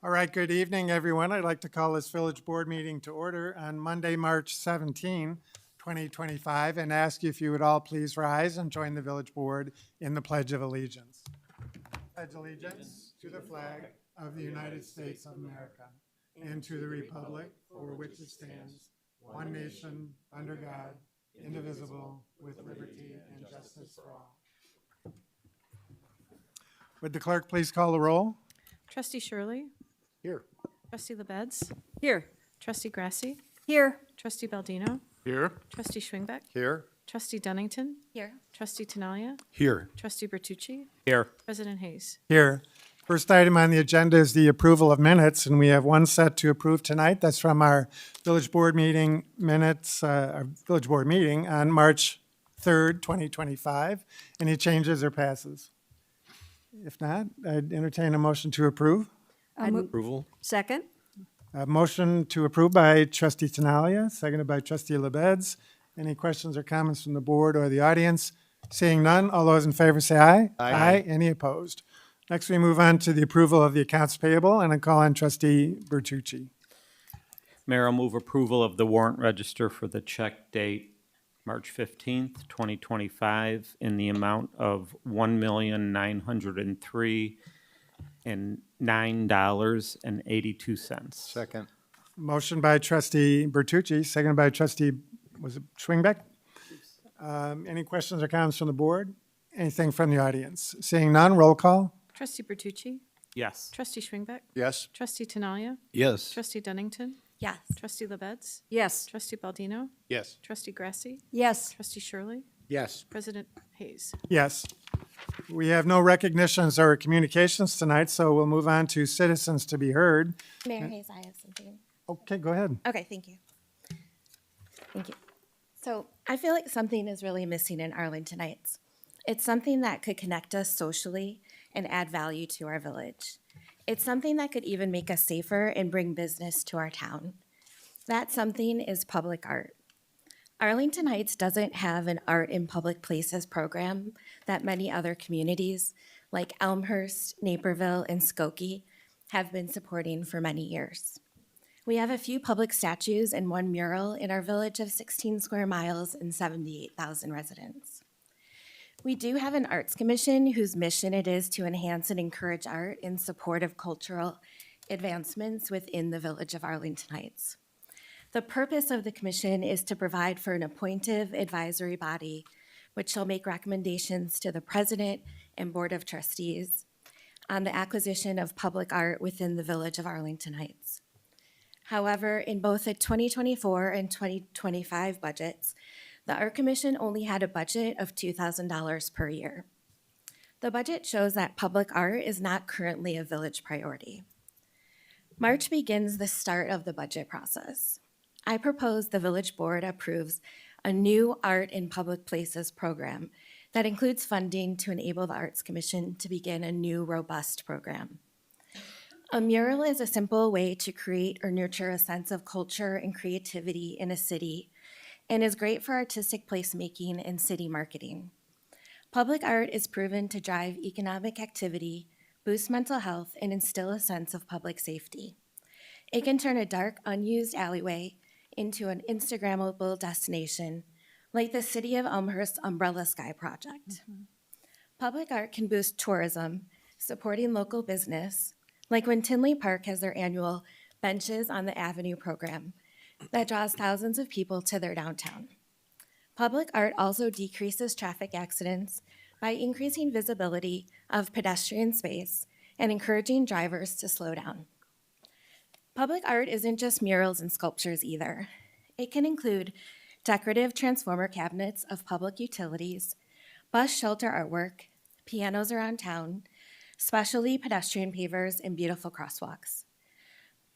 All right, good evening, everyone. I'd like to call this village board meeting to order on Monday, March 17, 2025, and ask you if you would all please rise and join the village board in the Pledge of Allegiance. Pledge allegiance to the flag of the United States of America and to the republic for which it stands, one nation, under God, indivisible, with liberty and justice for all. Would the clerk please call the roll? Trustee Shirley? Here. Trustee LaBedz? Here. Trustee Grasse? Here. Trustee Baldino? Here. Trustee Schwingbeck? Here. Trustee Dunnington? Here. Trustee Tinaglia? Here. Trustee Bertucci? Here. President Hayes? Here. First item on the agenda is the approval of minutes, and we have one set to approve tonight. That's from our village board meeting minutes, our village board meeting on March 3rd, 2025. Any changes or passes? If not, I'd entertain a motion to approve. Approval. Second. A motion to approve by trustee Tinaglia, seconded by trustee LaBedz. Any questions or comments from the board or the audience? Seeing none, all those in favor say aye. Aye. Any opposed? Next, we move on to the approval of the accounts payable, and I call on trustee Bertucci. Mayor, I'll move approval of the warrant register for the check date March 15th, 2025, in the amount of $1,903,9.82. Second. Motion by trustee Bertucci, seconded by trustee, was it Schwingbeck? Any questions or comments from the board? Anything from the audience? Seeing none, roll call. Trustee Bertucci? Yes. Trustee Schwingbeck? Yes. Trustee Tinaglia? Yes. Trustee Dunnington? Yes. Trustee LaBedz? Yes. Trustee Baldino? Yes. Trustee Grasse? Yes. Trustee Shirley? Yes. President Hayes? Yes. We have no recognitions or communications tonight, so we'll move on to citizens to be heard. Mayor Hayes, I have something. Okay, go ahead. Okay, thank you. Thank you. So I feel like something is really missing in Arlington Heights. It's something that could connect us socially and add value to our village. It's something that could even make us safer and bring business to our town. That something is public art. Arlington Heights doesn't have an art in public places program that many other communities like Elmhurst, Naperville, and Skokie have been supporting for many years. We have a few public statues and one mural in our village of 16 square miles and 78,000 residents. We do have an arts commission whose mission it is to enhance and encourage art in support of cultural advancements within the village of Arlington Heights. The purpose of the commission is to provide for an appointive advisory body which shall make recommendations to the president and board of trustees on the acquisition of public art within the village of Arlington Heights. However, in both the 2024 and 2025 budgets, the Art Commission only had a budget of $2,000 per year. The budget shows that public art is not currently a village priority. March begins the start of the budget process. I propose the village board approves a new Art in Public Places program that includes funding to enable the Arts Commission to begin a new robust program. A mural is a simple way to create or nurture a sense of culture and creativity in a city and is great for artistic placemaking and city marketing. Public art is proven to drive economic activity, boost mental health, and instill a sense of public safety. It can turn a dark, unused alleyway into an Instagrammable destination, like the City of Elmhurst Umbrella Sky project. Public art can boost tourism, supporting local business, like when Tinley Park has their annual Benches on the Avenue program that draws thousands of people to their downtown. Public art also decreases traffic accidents by increasing visibility of pedestrian space and encouraging drivers to slow down. Public art isn't just murals and sculptures either. It can include decorative transformer cabinets of public utilities, bus shelter artwork, pianos around town, specialty pedestrian pavers, and beautiful crosswalks.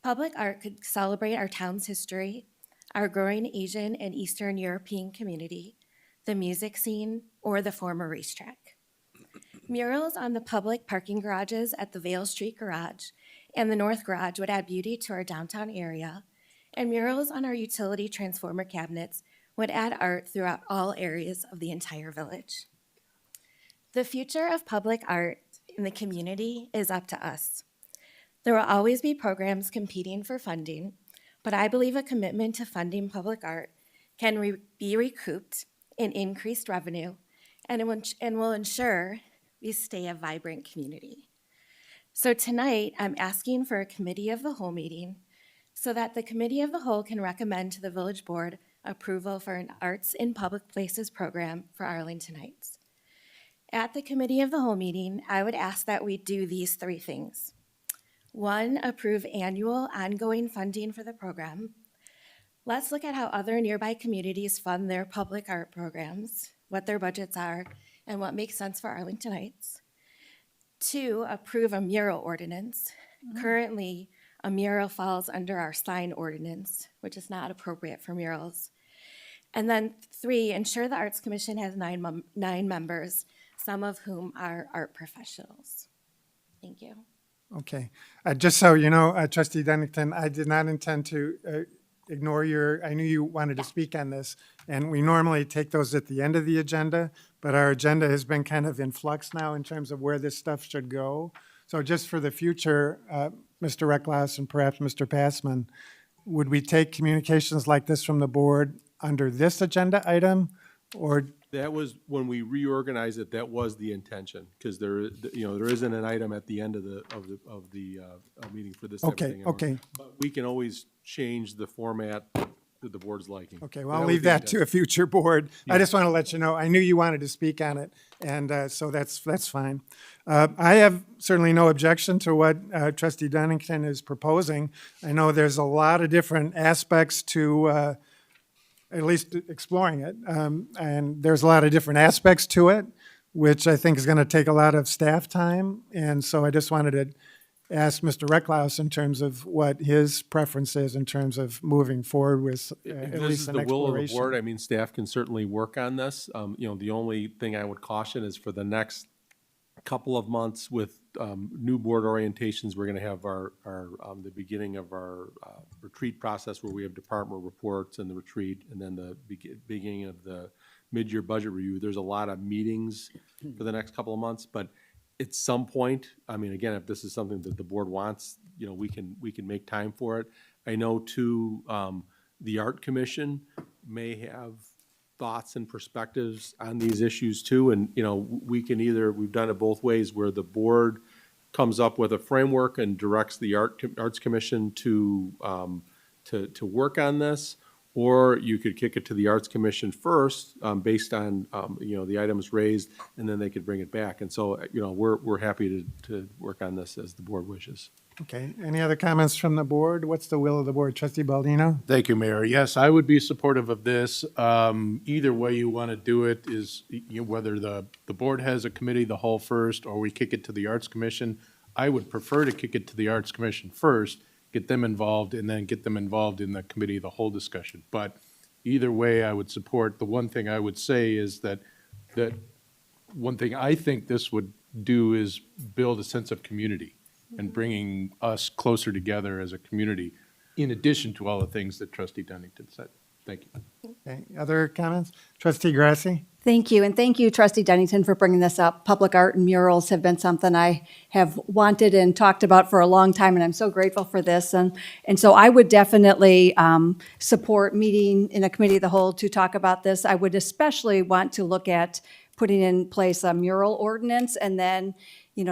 Public art could celebrate our town's history, our growing Asian and Eastern European community, the music scene, or the former racetrack. Murals on the public parking garages at the Vale Street Garage and the North Garage would add beauty to our downtown area, and murals on our utility transformer cabinets would add art throughout all areas of the entire village. The future of public art in the community is up to us. There will always be programs competing for funding, but I believe a commitment to funding public art can be recouped in increased revenue and will ensure we stay a vibrant community. So tonight, I'm asking for a committee of the whole meeting so that the committee of the whole can recommend to the village board approval for an Arts in Public Places program for Arlington Heights. At the committee of the whole meeting, I would ask that we do these three things. 1, approve annual ongoing funding for the program. Let's look at how other nearby communities fund their public art programs, what their budgets are, and what makes sense for Arlington Heights. 2, approve a mural ordinance. Currently, a mural falls under our sign ordinance, which is not appropriate for murals. And then 3, ensure the Arts Commission has 9 members, some of whom are art professionals. Thank you. Okay. Just so you know, Trustee Dunnington, I did not intend to ignore I knew you wanted to speak on this, and we normally take those at the end of the agenda, but our agenda has been kind of in flux now in terms of where this stuff should go. So just for the future, Mr. Recklaus and perhaps Mr. Passman, would we take communications like this from the board under this agenda item, or? That was, when we reorganized it, that was the intention, because there isn't an item at the end of the meeting for this type of Okay, thing. okay. But we can always change the format to the board's liking. Okay, well, That I'll was leave the that to a future board. I just want to let you know, I knew you wanted to speak on it, and so that's fine. I have certainly no objection to what Trustee Dunnington is proposing. I know there's a lot of different aspects to at least exploring it, and there's a lot of different aspects to it, which I think is going to take a lot of staff time, and so I just wanted to ask Mr. Recklaus in terms of what his preference is in terms of moving forward with If at this least is an the will of the exploration. board, I mean, staff can certainly work on this. The only thing I would caution is for the next couple of months with new board orientations, we're gonna have the beginning of our retreat process where we have department reports and the retreat, and then the beginning of the mid-year budget review. There's a lot of meetings for the next couple of months, but at some point, I mean, again, if this is something that the board wants, we can make time for it. I know too, the Art Commission may have thoughts and perspectives on these issues too, and, we've done it both ways, where the board comes up with a framework and directs the Arts Commission to work on this, or you could kick it to the Arts Commission first, based on, the items raised, and then they could bring it back. And so, we're happy to work on this as the board wishes. Okay, any other comments from the board? What's the will of the board? Trustee Baldino? Thank you, Mayor. Yes, I would be supportive of this. Either way you want to do it is, whether the board has a committee, the whole first, or we kick it to the Arts Commission. I would prefer to kick it to the Arts Commission first, get them involved, and then get them involved in the committee, the whole discussion. But either way, I would support. The one thing I would say is that one thing I think this would do is build a sense of community and bringing us closer together as a community, in addition to all the things that Trustee Dunnington said. Thank you. Okay, other comments? Trustee Grasse? Thank you, and thank you, Trustee Dunnington, for bringing this up. Public art and murals have been something I have wanted and talked about for a long time, and I'm so grateful for this. And so I would definitely support meeting in a committee of the whole to talk about this. I would especially want to look at putting in place a mural ordinance, and then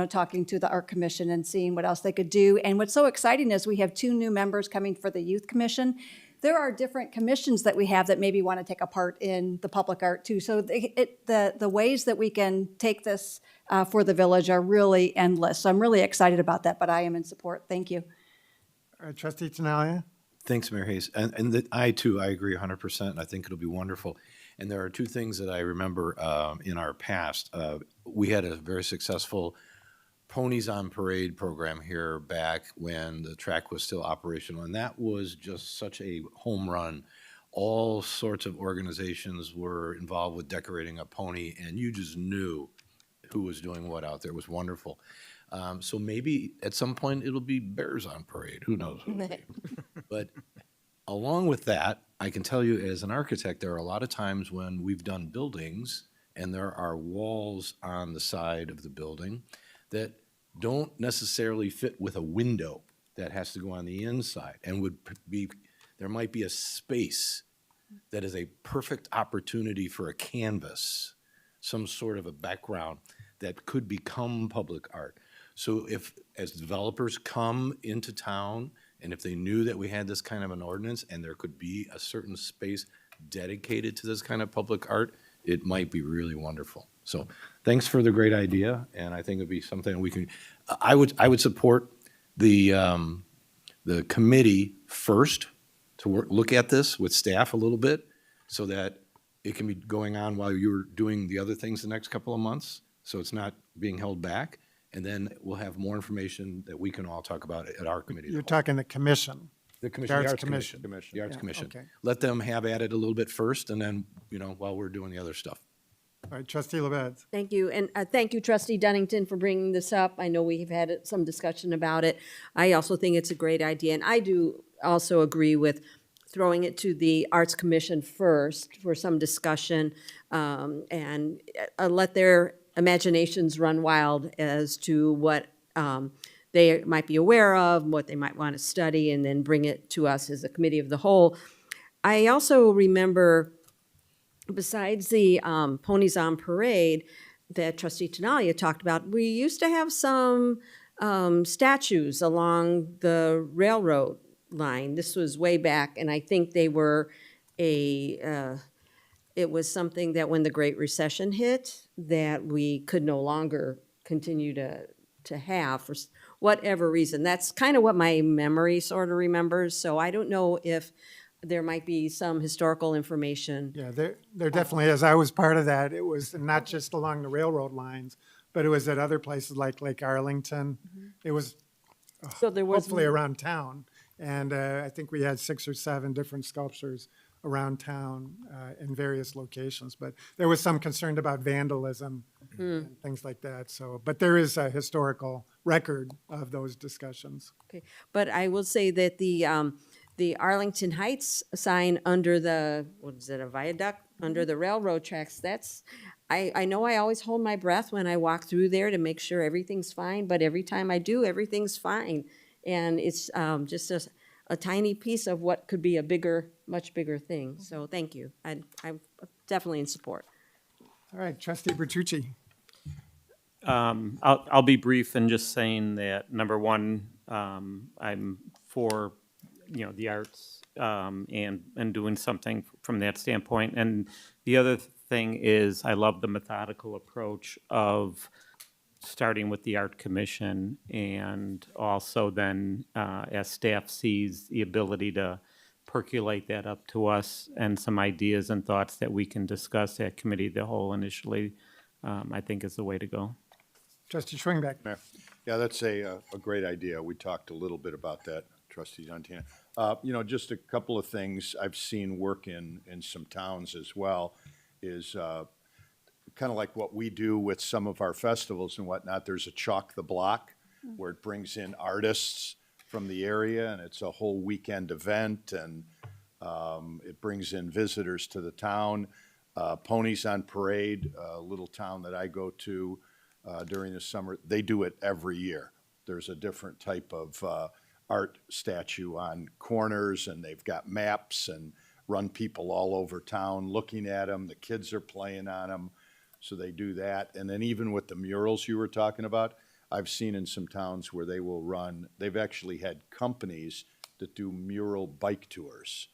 talking to the Art Commission and seeing what else they could do. And what's so exciting is we have 2 new members coming for the Youth Commission. There are different commissions that we have that maybe want to take a part in the public art too. So the ways that we can take this for the village are really endless. So I'm really excited about that, but I am in support. Thank you. Trustee Tinaglia? Thanks, Mayor Hayes. And I agree 100%, and I think it'll be wonderful. And there are 2 things that I remember in our past. We had a very successful Ponies on Parade program here back when the track was still operational, and that was just such a home run. All sorts of organizations were involved with decorating a pony, and you just knew who was doing what out there. It was wonderful. So maybe at some point it'll be Bears on Parade. Who knows? But along with that, I can tell you as an architect, there are a lot of times when we've done buildings and there are walls on the side of the building that don't necessarily fit with a window that has to go on the inside, and there might be a space that is a perfect opportunity for a canvas, some sort of a background that could become public art. So if, as developers come into town, and if they knew that we had this kind of an ordinance and there could be a certain space dedicated to this kind of public art, it might be really wonderful. So thanks for the great idea, and I think it'd be something we can, I would support the committee first to look at this with staff a little bit so that it can be going on while you're doing the other things the next couple of months, so it's not being held back. And then we'll have more information that we can all talk about at our committee. You're talking the commission. The commission, The the Arts Arts Commission. Commission. The Arts Yeah, Commission. okay. Let them have at it a little bit first, and then, while we're doing the other stuff. All right, trustee LaBedz. Thank you, and thank you, trustee Dunnington, for bringing this up. I know we've had some discussion about it. I also think it's a great idea, and I do also agree with throwing it to the Arts Commission first for some discussion, and let their imaginations run wild as to what they might be aware of, what they might want to study, and then bring it to us as a committee of the whole. I also remember, besides the Ponies on Parade that trustee Tinaglia talked about, we used to have some statues along the railroad line. This was way back, and I think they were it was something that when the Great Recession hit, that we could no longer continue to have for whatever reason. That's kind of what my memory sort of remembers, so I don't know if there might be some historical information. Yeah, there definitely is. I was part of that. It was not just along the railroad lines, but it was at other places like Lake Arlington. It was So there was hopefully around town. And I think we had 6 or 7 different sculptures around town in various locations. But there was some concern about vandalism and things like that. So, but there is a historical record of those discussions. Okay, but I will say that the Arlington Heights sign under the, what is it, a viaduct under the railroad tracks, that's, I know I always hold my breath when I walk through there to make sure everything's fine, but every time I do, everything's fine. And it's just a tiny piece of what could be a bigger, much bigger thing. So thank you. I'm definitely in support. All right, trustee Bertucci. I'll be brief in just saying that, number one, I'm for, the arts, and doing something from that standpoint. And the other thing is, I love the methodical approach of starting with the Art Commission, and also then, as staff sees the ability to percolate that up to us and some ideas and thoughts that we can discuss at committee of the whole initially, I think is the way to go. Trustee Schwingbeck. Mayor. Yeah, that's a great idea. We talked a little bit about that, trustee Dunnington. Just a couple of things I've seen work in some towns as well is kind of like what we do with some of our festivals and whatnot. There's a Chalk the Block where it brings in artists from the area, and it's a whole weekend event, and it brings in visitors to the town. Ponies on Parade, a little town that I go to during the summer, they do it every year. There's a different type of art statue on corners, and they've got maps and run people all over town looking at them. The kids are playing on them, so they do that. And then even with the murals you were talking about, I've seen in some towns where they will run, they've actually had companies that do mural bike tours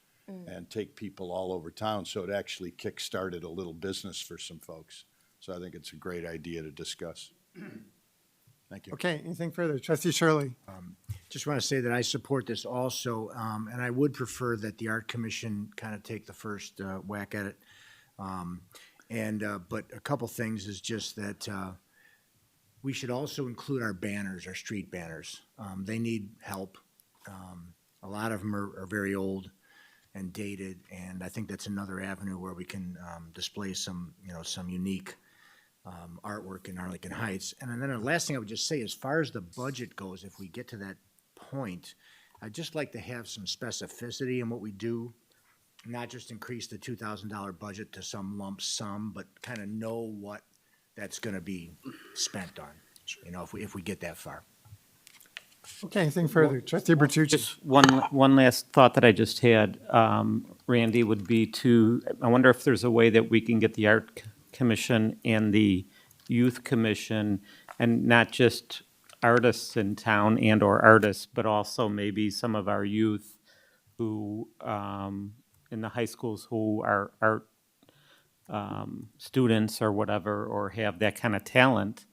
and take people all over town. So it actually kick-started a little business for some folks. So I think it's a great idea to discuss. Thank you. Okay, anything further? Trustee Shirley. Just want to say that I support this also, and I would prefer that the Art Commission kind of take the first whack at it. But a couple things is just that we should also include our banners, our street banners. They need help. A lot of them are very old and dated, and I think that's another avenue where we can display some unique artwork in Arlington Heights. And then the last thing I would just say, as far as the budget goes, if we get to that point, I'd just like to have some specificity in what we do, not just increase the $2,000 budget to some lump sum, but kind of know what that's going to be spent on. you know, if we get that far. Okay, anything further? Trustee Bertucci. Just one last thought that I just had, Randy, would be I wonder if there's a way that we can get the Art Commission and the Youth Commission, and not just artists in town and/or artists, but also maybe some of our youth who, in the high schools who are art students or whatever, or have that kind of talent,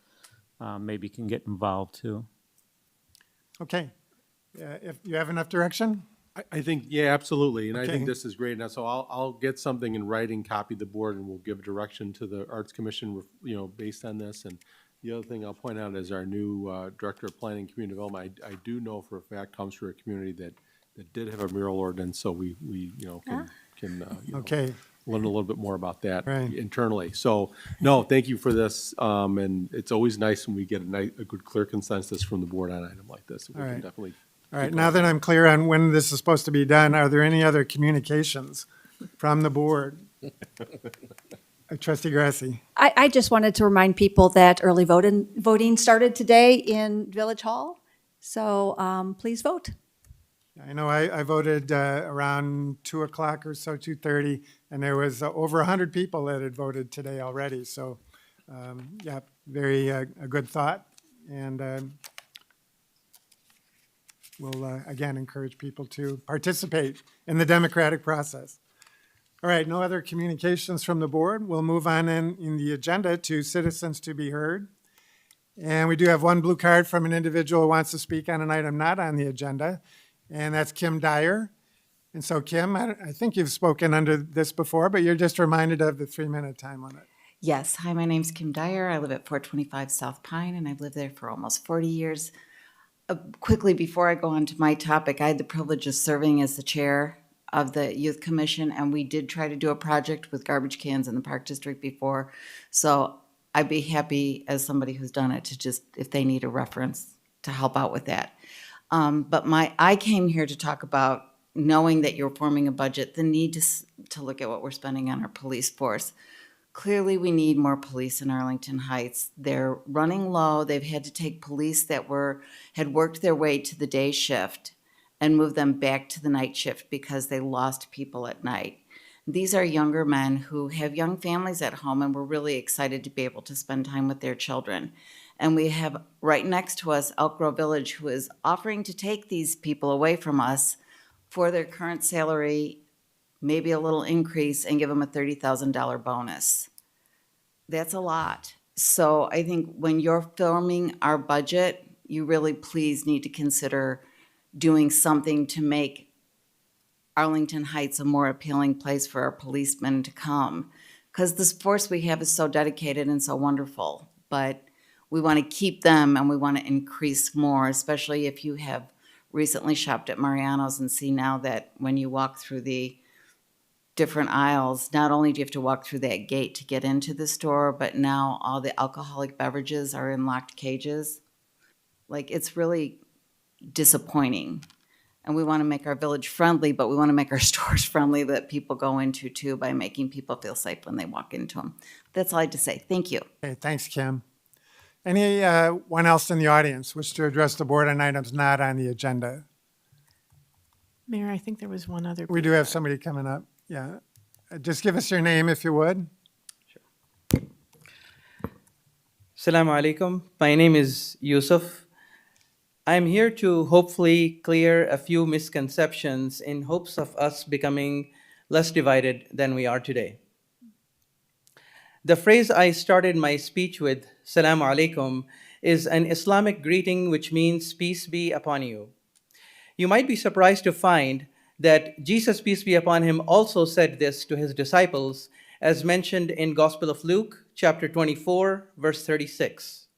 maybe can get involved too. Okay. If you have enough direction? I think, yeah, absolutely, and I Okay. think this is great. Now, so I'll get something in writing, copy the board, and we'll give direction to the Arts Commission, you know, based on this. And the other thing I'll point out is our new Director of Planning and Community Development, I do know for a fact comes from a community that did have a mural ordinance, so we you know, can you know, Okay. learn a little bit more about that Right. internally. So, no, thank you for this, and it's always nice when we get a good, clear consensus from the board on an item like this. We All can right. definitely. All right, now that I'm clear on when this is supposed to be done, are there any other communications from the board? Trustee Grasse. I just wanted to remind people that early voting started today in Village Hall. So please vote. I know I voted around 2 o'clock or so, 2:30, and there was over 100 people that had voted today already. So, yeah, very a good thought. And we'll, again, encourage people to participate in the democratic process. All right, no other communications from the board. We'll move on in the agenda to citizens to be heard. And we do have one blue card from an individual who wants to speak on an item not on the agenda, and that's Kim Dyer. And so, Kim, I think you've spoken under this before, but you're just reminded of the 3-minute time limit. Yes. Hi, my name's Kim Dyer. I live at 425 South Pine, and I've lived there for almost 40 years. Quickly, before I go on to my topic, I had the privilege of serving as the chair of the Youth Commission, and we did try to do a project with garbage cans in the Park District before. So I'd be happy, as somebody who's done it, to just, if they need a reference, to help out with that. But I came here to talk about, knowing that you're forming a budget, the need to look at what we're spending on our police force. Clearly, we need more police in Arlington Heights. They're running low. They've had to take police that had worked their way to the day shift and move them back to the night shift because they lost people at night. These are younger men who have young families at home, and we're really excited to be able to spend time with their children. And we have right next to us Elk Grove Village, who is offering to take these people away from us for their current salary, maybe a little increase, and give them a $30,000 bonus. That's a lot. So I think when you're forming our budget, you really please need to consider doing something to make Arlington Heights a more appealing place for our policemen to come. Because this force we have is so dedicated and so wonderful, but we want to keep them and we want to increase more, especially if you have recently shopped at Mariano's and see now that when you walk through the different aisles, not only do you have to walk through that gate to get into the store, but now all the alcoholic beverages are in locked cages. Like, it's really disappointing. And we want to make our village friendly, but we want to make our stores friendly that people go into too, by making people feel safe when they walk into them. That's all I had to say. Thank you. Okay, thanks, Kim. Anyone else in the audience wish to address the board on items not on the agenda? Mayor, I think there was one other. We do have somebody coming up. Yeah. Just give us your name if you would. Assalamu alaikum. My name is Yusuf. I'm here to hopefully clear a few misconceptions in hopes of us becoming less divided than we are today. The phrase I started my speech with, Assalamu alaikum, is an Islamic greeting which means peace be upon you. You might be surprised to find that Jesus, peace be upon him, also said this to his disciples, as mentioned in Gospel of Luke, chapter 24, verse 36.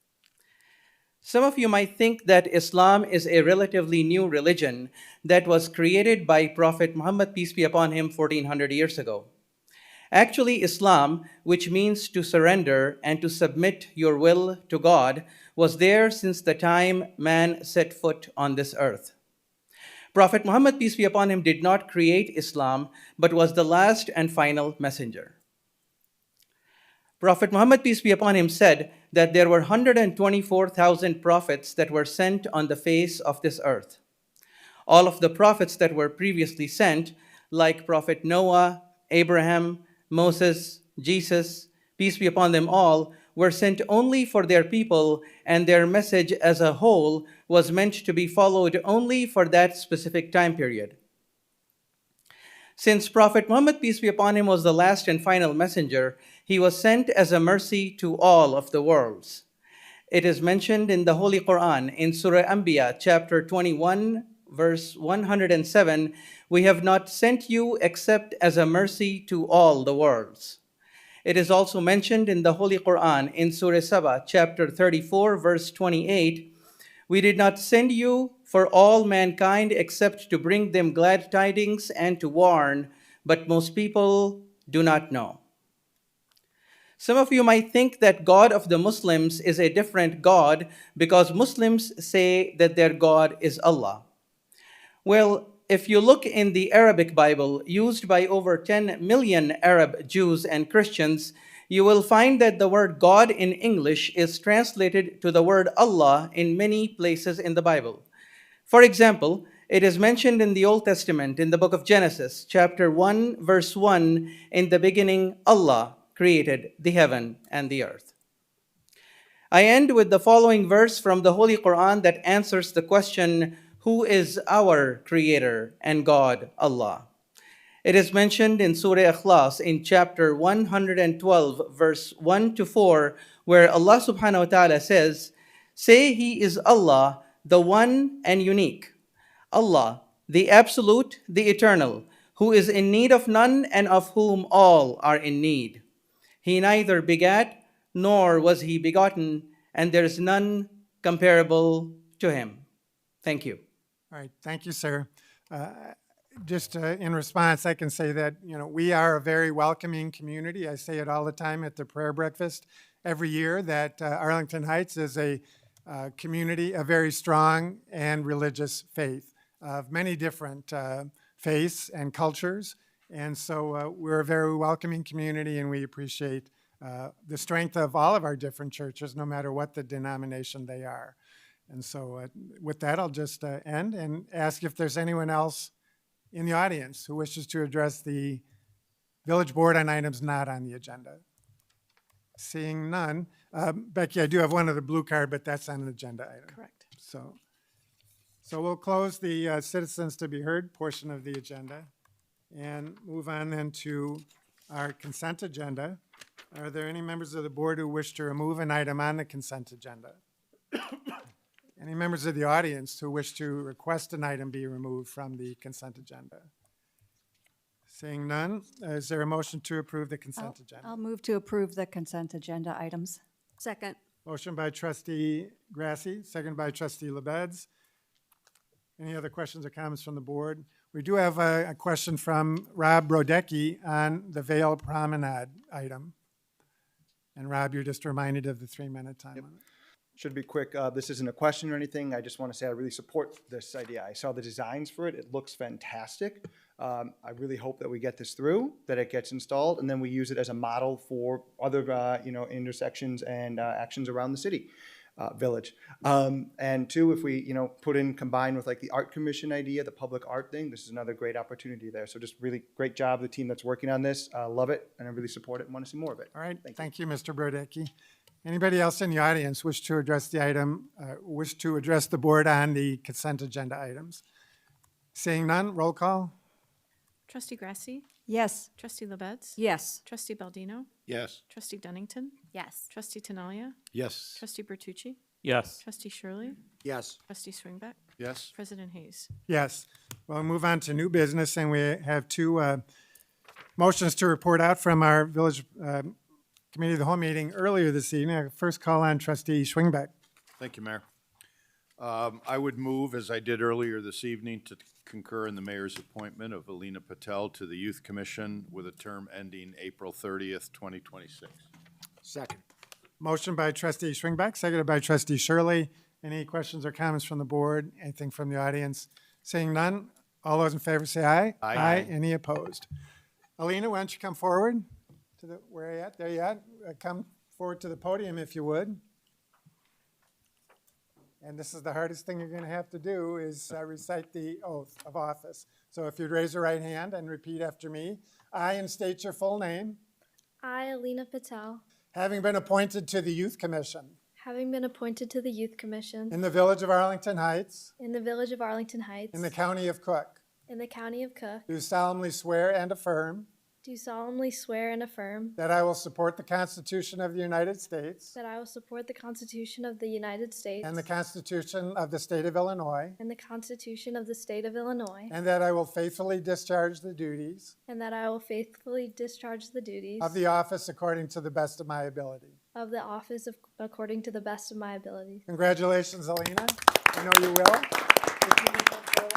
Some of you might think that Islam is a relatively new religion that was created by Prophet Muhammad, peace be upon him, 1400 years ago. Actually, Islam, which means to surrender and to submit your will to God, was there since the time man set foot on this earth. Prophet Muhammad, peace be upon him, did not create Islam, but was the last and final messenger. Prophet Muhammad, peace be upon him, said, that there were 124,000 prophets that were sent on the face of this earth. All of the prophets that were previously sent, like Prophet Noah, Abraham, Moses, Jesus, peace be upon them all, were sent only for their people, and their message as a whole was meant to be followed only for that specific time period. Since Prophet Muhammad, peace be upon him, was the last and final messenger, he was sent as a mercy to all of the worlds. It is mentioned in the Holy Quran in Surah Anbiya, chapter 21, verse 107, "We have not sent you except as a mercy to all the worlds." It is also mentioned in the Holy Quran in Surah Saba, chapter 34, verse 28, "We did not send you for all mankind except to bring them glad tidings and to warn, but most people do not know." Some of you might think that God of the Muslims is a different God because Muslims say that their God is Allah. Well, if you look in the Arabic Bible, used by over 10 million Arab Jews and Christians, you will find that the word God in English is translated to the word Allah in many places in the Bible. For example, it is mentioned in the Old Testament in the book of Genesis, chapter 1, verse 1, "In the beginning, Allah created the heaven and the earth." I end with the following verse from the Holy Quran that answers the question, who is our creator and God, Allah? It is mentioned in Surah Ikhlas in chapter 112, verse 1 to 4, where Allah subhanahu wa ta'ala says, "Say He is Allah, the one and unique, Allah, the absolute, the eternal, who is in need of none and of whom all are in need. He neither begat nor was He begotten, and there is none comparable to Him." Thank you. All right, thank you, sir. Just in response, I can say that, we are a very welcoming community. I say it all the time at the prayer breakfast every year that Arlington Heights is a community, a very strong and religious faith of many different faiths and cultures. And so we're a very welcoming community, and we appreciate the strength of all of our different churches, no matter what the denomination they are. And so with that, I'll just end and ask if there's anyone else in the audience who wishes to address the village board on items not on the agenda. Seeing none. Becky, I do have one other blue card, but that's on an agenda item. Correct. So we'll close the citizens to be heard portion of the agenda and move on then to our consent agenda. Are there any members of the board who wish to remove an item on the consent agenda? Any members of the audience who wish to request an item be removed from the consent agenda? Seeing none, is there a motion to approve the consent agenda? I'll move to approve the consent agenda items. Second. Motion by trustee Grasse, second by trustee LaBedz. Any other questions or comments from the board? We do have a question from Rob Brodecki on the Vale Promenade item. And Rob, you're just reminded of the 3-minute time limit. Should be quick. This isn't a question or anything. I just want to say I really support this idea. I saw the designs for it. It looks fantastic. I really hope that we get this through, that it gets installed, and then we use it as a model for other, intersections and actions around the city, village. And two, if we, combine with like the art commission idea, the public art thing, this is another great opportunity there. So just really great job, the team that's working on this. Love it, and I really support it and want to see more of it. All right, thank you, Mr. Brodecki. Anybody else in the audience wish to address the item, wish to address the board on the consent agenda items? Seeing none, roll call. Trustee Grasse? Yes. Trustee LaBedz? Yes. Trustee Baldino? Yes. Trustee Dunnington? Yes. Trustee Tinaglia? Yes. Trustee Bertucci? Yes. Trustee Shirley? Yes. Trustee Schwingbeck? Yes. President Hayes? Yes. Well, we'll move on to new business, and we have two motions to report out from our village committee of the whole meeting earlier this evening. I first call on trustee Schwingbeck. Thank you, Mayor. I would move, as I did earlier this evening, to concur in the mayor's appointment of Alina Patel to the Youth Commission with a term ending April 30th, 2026. Second. Motion by trustee Schwingbeck, seconded by trustee Shirley. Any questions or comments from the board? Anything from the audience? Seeing none, all those in favor say aye. Aye. Any opposed? Alina, why don't you come forward to where are you at? There you are. Come forward to the podium if you would. And this is the hardest thing you're going to have to do is recite the oath of office. So if you'd raise your right hand and repeat after me. I, and state your full name, I, Alina Patel, having been appointed to the Youth Commission having been appointed to the Youth Commission in the Village of Arlington Heights, in the Village of Arlington Heights, in the County of Cook, in the County of Cook, do solemnly swear and affirm do solemnly swear and affirm that I will support the Constitution of the United States that I will support the Constitution of the United States and the Constitution of the State of Illinois, and the Constitution of the State of Illinois, and that I will faithfully discharge the duties and that I will faithfully discharge the duties of the office according to the best of my ability. of the office according to the best of my ability. Congratulations, Alina. I know you will. If you would come forward.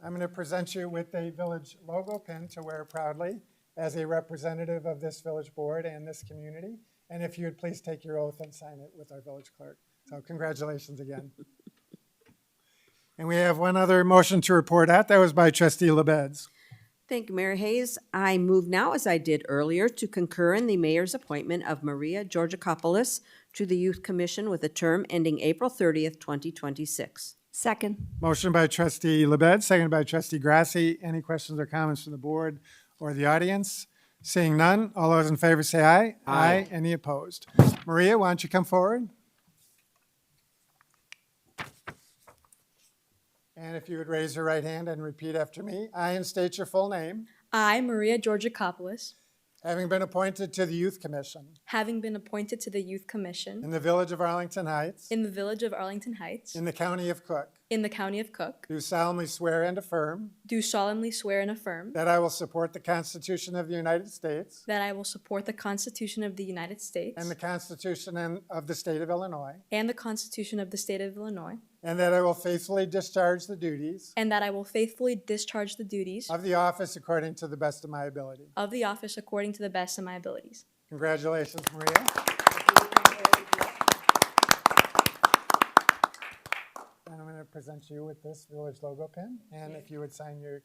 I'm going to present you with a village logo pin to wear proudly as a representative of this village board and this community. And if you would please take your oath and sign it with our village clerk. So congratulations again. And we have one other motion to report out. That was by Trustee LaBedz. Thank you, Mayor Hayes. I move now, as I did earlier, to concur in the mayor's appointment of Maria Georgakopoulos to the Youth Commission with a term ending April 30th, 2026. Second. Motion by Trustee LaBedz, seconded by Trustee Grasse. Any questions or comments from the board or the audience? Seeing none, all those in favor say aye. Aye. Any opposed? Maria, why don't you come forward? And if you would raise your right hand and repeat after me. I, and state your full name, I, Maria Georgakopoulos, having been appointed to the Youth Commission having been appointed to the Youth Commission in the Village of Arlington Heights, in the Village of Arlington Heights, in the County of Cook, in the County of Cook, do solemnly swear and affirm do solemnly swear and affirm that I will support the Constitution of the United States that I will support the Constitution of the United States and the Constitution of the State of Illinois, and the Constitution of the State of Illinois, and that I will faithfully discharge the duties and that I will faithfully discharge the duties of the office according to the best of my ability. of the office according to the best of my abilities. Congratulations, Maria. And I'm going to present you with this village logo pin, and if you would sign your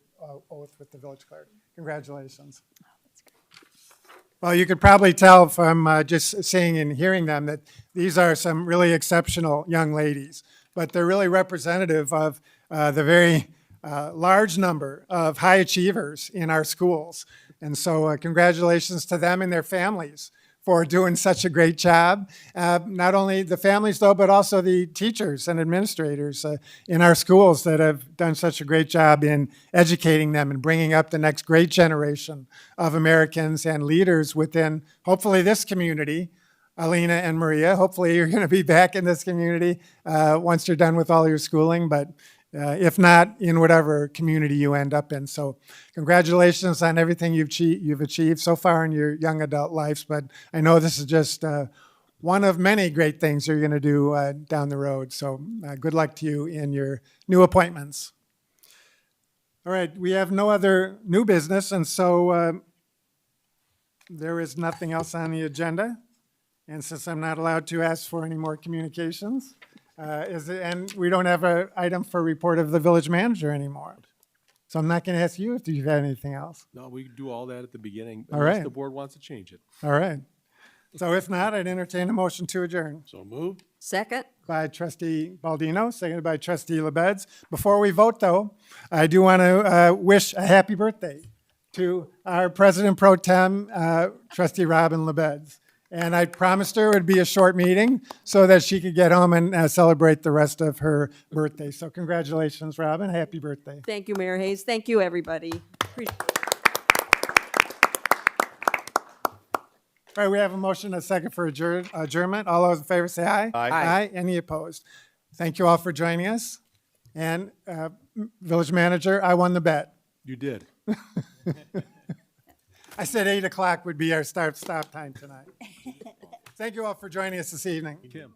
oath with the village clerk. Congratulations. Well, you could probably tell from just seeing and hearing them that these are some really exceptional young ladies, but they're really representative of the very large number of high achievers in our schools. And so congratulations to them and their families for doing such a great job. Not only the families, though, but also the teachers and administrators in our schools that have done such a great job in educating them and bringing up the next great generation of Americans and leaders within, hopefully, this community. Alina and Maria, hopefully you're going to be back in this community once you're done with all your schooling, but if not, in whatever community you end up in. So congratulations on everything you've achieved so far in your young adult lives, but I know this is just one of many great things you're going to do down the road. So good luck to you in your new appointments. All right, we have no other new business, and so there is nothing else on the agenda. And since I'm not allowed to ask for any more communications, and we don't have an item for report of the village manager anymore. So I'm not going to ask you if you've had anything else. No, we can do all that at the beginning, All unless right. the board wants to change it. All right. So if not, I'd entertain a motion to adjourn. So moved. Second. By Trustee Baldino, seconded by Trustee LaBedz. Before we vote, though, I do want to wish a happy birthday to our President Pro Tem, Trustee Robin LaBedz. And I promised her it would be a short meeting so that she could get home and celebrate the rest of her birthday. So congratulations, Robin. Happy birthday. Thank you, Mayor Hayes. Thank you, everybody. Appreciate it. All right, we have a motion, a second for adjournment. All those in favor say aye. Aye. Aye. Any opposed? Thank you all for joining us. And Village Manager, I won the bet. You did. I said 8 o'clock would be our stop time tonight. Thank you all for joining us this evening. Kim.